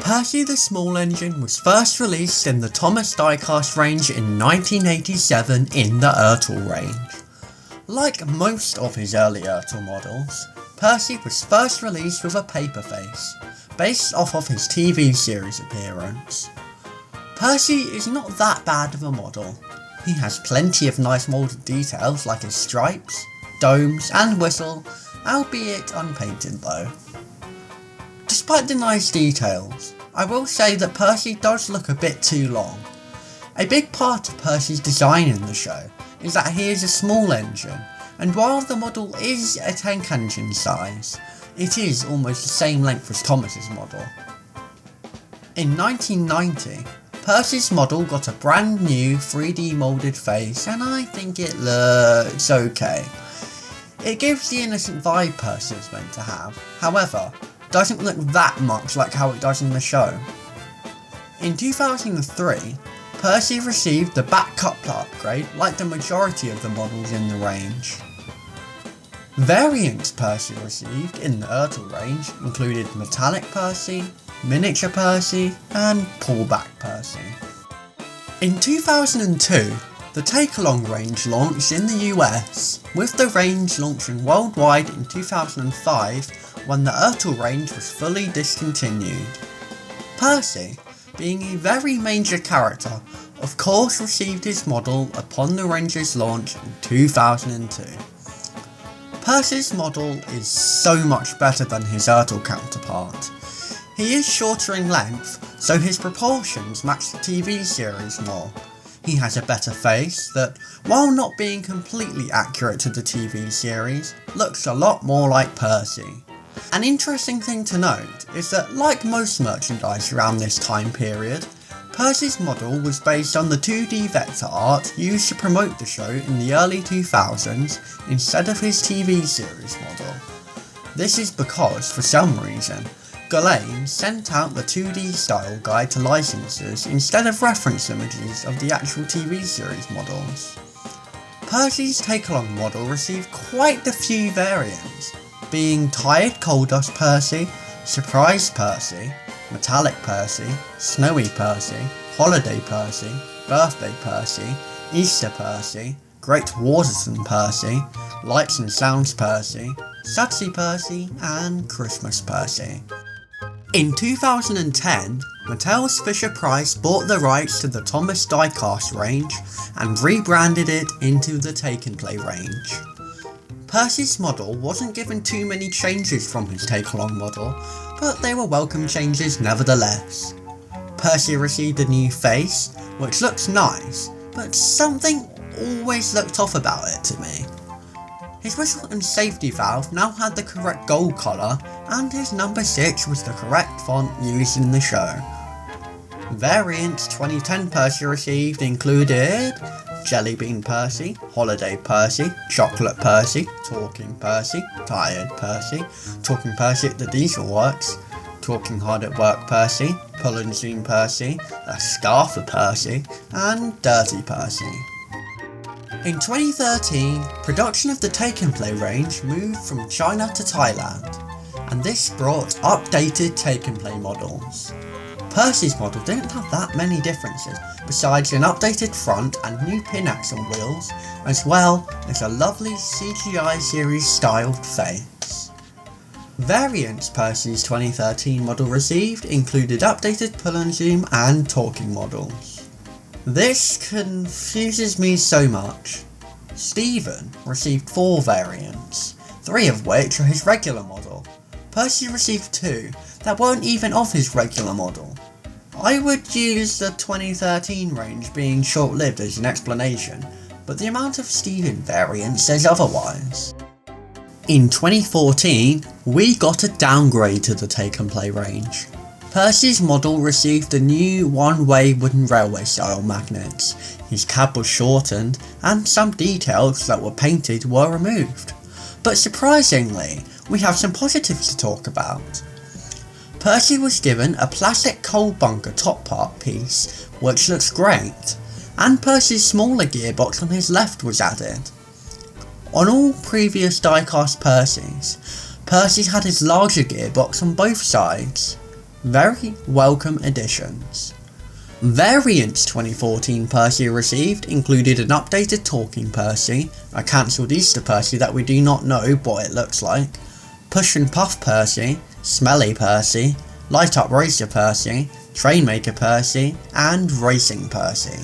Percy the Small Engine was first released in the Thomas diecast range in 1987 in the ERTL range. Like most of his early ERTL models, Percy was first released with a paper face, based off of his TV series appearance. Percy is not that bad of a model. He has plenty of nice moulded details like his stripes, domes and whistle, albeit unpainted though. Despite the nice details, I will say that Percy does look a bit too long. A big part of Percy's design in the show is that he is a small engine, and while the model is a tank engine size, it is almost the same length as Thomas's model. In 1990, Percy's model got a brand new 3D moulded face, and I think it looks okay. It gives the innocent vibe Percy is meant to have, however, doesn't look that much like how it does in the show. In 2003, Percy received the back coupler upgrade like the majority of the models in the range. Variants Percy received in the ERTL range included Metallic Percy, Miniature Percy, and Pullback Percy. In 2002, the Take-Along range launched in the US, with the range launching worldwide in 2005 when the ERTL range was fully discontinued. Percy, being a very major character, of course received his model upon the range's launch in 2002. Percy's model is so much better than his ERTL counterpart. He is shorter in length, so his proportions match the TV series more. He has a better face that, while not being completely accurate to the TV series, looks a lot more like Percy. An interesting thing to note is that, like most merchandise around this time period, Percy's model was based on the 2D vector art used to promote the show in the early 2000s instead of his TV series model. This is because, for some reason, Ghislaine sent out the 2D style guide to licensors instead of reference images of the actual TV series models. Percy's Take-Along model received quite a few variants, being Tired Coal Dust Percy, Surprise Percy, Metallic Percy, Snowy Percy, Holiday Percy, Birthday Percy, Easter Percy, Great Waterton Percy, Lights and Sounds Percy, Sudsy Percy, and Christmas Percy. In 2010, Mattel's Fisher-Price bought the rights to the Thomas diecast range and rebranded it into the Take and Play range. Percy's model wasn't given too many changes from his Take-Along model, but they were welcome changes nevertheless. Percy received a new face, which looks nice, but something always looked off about it to me. His whistle and safety valve now had the correct gold colour, and his number 6 was the correct font used in the show. Variants 2010 Percy received included Jelly Bean Percy, Holiday Percy, Chocolate Percy, Talking Percy, Tired Percy, Talking Percy at the Diesel Works, Talking Hard at Work Percy, Pull and Zoom Percy, A Scarf for Percy, and Dirty Percy. In 2013, production of the Take and Play range moved from China to Thailand, and this brought updated Take and Play models. Percy's model didn't have that many differences, besides an updated front and new pin axle wheels, as well as a lovely CGI series styled face. Variants Percy's 2013 model received included updated pull and zoom and talking models. This confuses me so much. Stephen received 4 variants, 3 of which are his regular model. Percy received 2 that weren't even of his regular model. I would use the 2013 range being short-lived as an explanation, but the amount of Stephen variants says otherwise. In 2014, we got a downgrade to the Take and Play range. Percy's model received the new one-way wooden railway style magnets, his cab was shortened, and some details that were painted were removed. But surprisingly, we have some positives to talk about. Percy was given a plastic coal bunker top part piece, which looks great, and Percy's smaller gearbox on his left was added. On all previous diecast Percys, Percy had his larger gearbox on both sides. very welcome additions. Variants 2014 Percy received included an updated talking Percy, a cancelled Easter Percy that we do not know what it looks like, Push and Puff Percy, Smelly Percy, Light Up Racer Percy, Trainmaker Percy, and Racing Percy.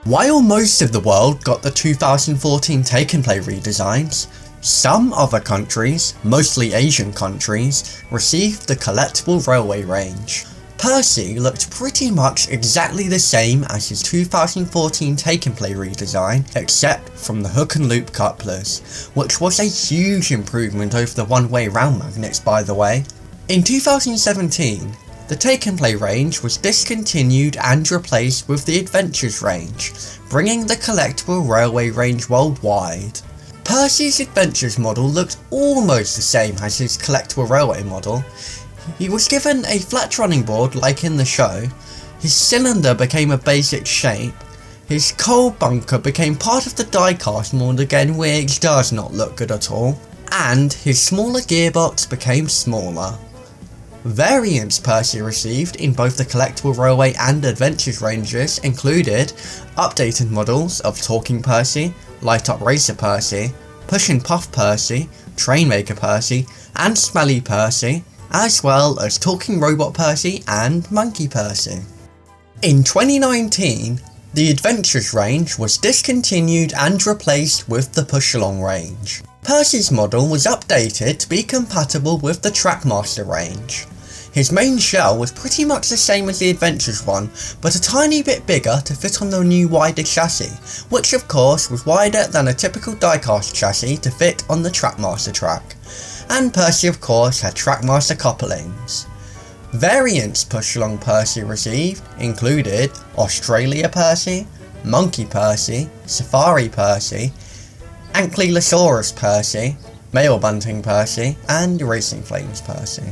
While most of the world got the 2014 Take and Play redesigns, some other countries, mostly Asian countries, received the Collectible Railway range. Percy looked pretty much exactly the same as his 2014 Take and Play redesign, except from the hook and loop couplers, which was a huge improvement over the one-way round magnets, by the way. In 2017, the Take and Play range was discontinued and replaced with the Adventures range, bringing the Collectible Railway range worldwide. Percy's Adventures model looked almost the same as his Collectible Railway model. He was given a flat running board like in the show, his cylinder became a basic shape, his coal bunker became part of the diecast mold again, which does not look good at all, and his smaller gearbox became smaller. Variants Percy received in both the Collectible Railway and Adventures ranges included updated models of Talking Percy, Light Up Racer Percy, Push and Puff Percy, Trainmaker Percy, and Smelly Percy, as well as Talking Robot Percy and Monkey Percy. In 2019, the Adventures range was discontinued and replaced with the Push Along range. Percy's model was updated to be compatible with the Trackmaster range. His main shell was pretty much the same as the Adventures one, but a tiny bit bigger to fit on the new wider chassis, which of course was wider than a typical diecast chassis to fit on the Trackmaster track. And Percy of course had Trackmaster couplings. Variants Push Along Percy received included Australia Percy, Monkey Percy, Safari Percy, Ankylosaurus Percy, Male Bunting Percy, and Racing Flames Percy.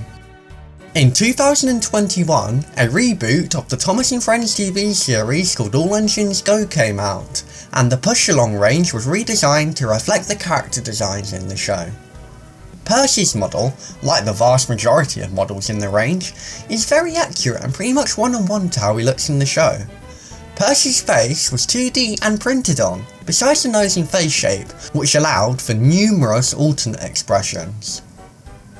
In 2021, a reboot of the Thomas & Friends TV series called All Engines Go came out, and the Push Along range was redesigned to reflect the character designs in the show. Percy's model, like the vast majority of models in the range, is very accurate and pretty much one-on-one to how he looks in the show. Percy's face was 2D and printed on, besides the nose and face shape, which allowed for numerous alternate expressions.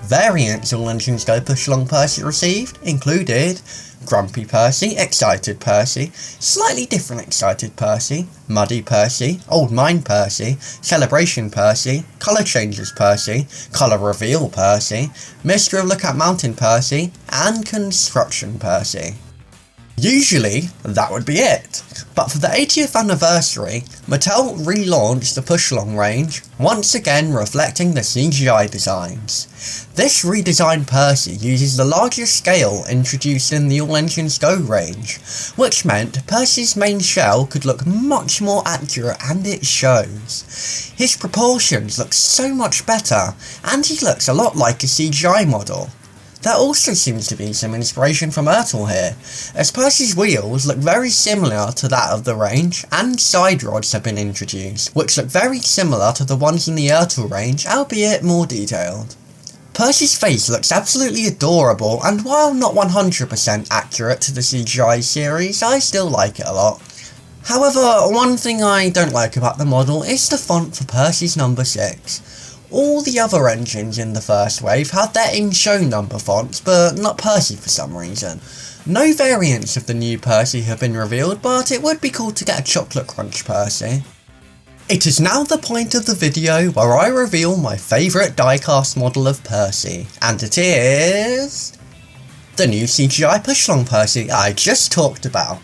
Variants All Engines Go Push Along Percy received included Grumpy Percy, Excited Percy, Slightly Different Excited Percy, Muddy Percy, Old Mine Percy, Celebration Percy, Colour Changes Percy, Colour Reveal Percy, Mystery of Lookout Mountain Percy, and Construction Percy. Usually, that would be it, but for the 80th anniversary, Mattel relaunched the Push Along range, once again reflecting the CGI designs. This redesigned Percy uses the larger scale introduced in the All Engines Go range, which meant Percy's main shell could look much more accurate, and it shows. His proportions look so much better, and he looks a lot like a CGI model. There also seems to be some inspiration from ERTL here, as Percy's wheels look very similar to that of the range, and side rods have been introduced, which look very similar to the ones in the ERTL range, albeit more detailed. Percy's face looks absolutely adorable, and while not 100% accurate to the CGI series, I still like it a lot. However, one thing I don't like about the model is the font for Percy's number 6. All the other engines in the first wave had their in-show number fonts, but not Percy for some reason. No variants of the new Percy have been revealed, but it would be cool to get a Chocolate Crunch Percy. It is now the point of the video where I reveal my favourite diecast model of Percy, and it is the new CGI Push Along Percy I just talked about.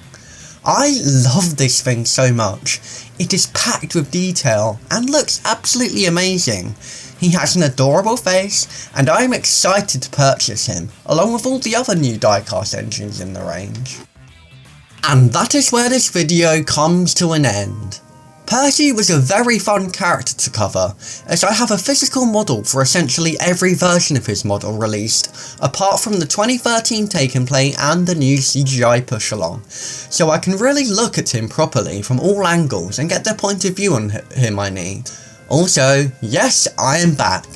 I love this thing so much. It is packed with detail and looks absolutely amazing. He has an adorable face, and I am excited to purchase him, along with all the other new diecast engines in the range. And that is where this video comes to an end. Percy was a very fun character to cover, as I have a physical model for essentially every version of his model released, apart from the 2013 Take and Play and the new CGI Push Along, so I can really look at him properly from all angles and get the point of view on him I need. Also, yes, I am back.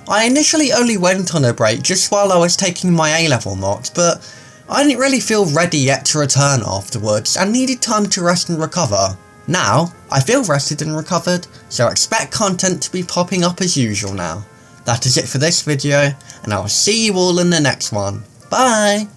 I initially only went on a break just while I was taking my A-level mocks, but I didn't really feel ready yet to return afterwards and needed time to rest and recover. Now, I feel rested and recovered, so expect content to be popping up as usual now. That is it for this video, and I will see you all in the next one. Bye!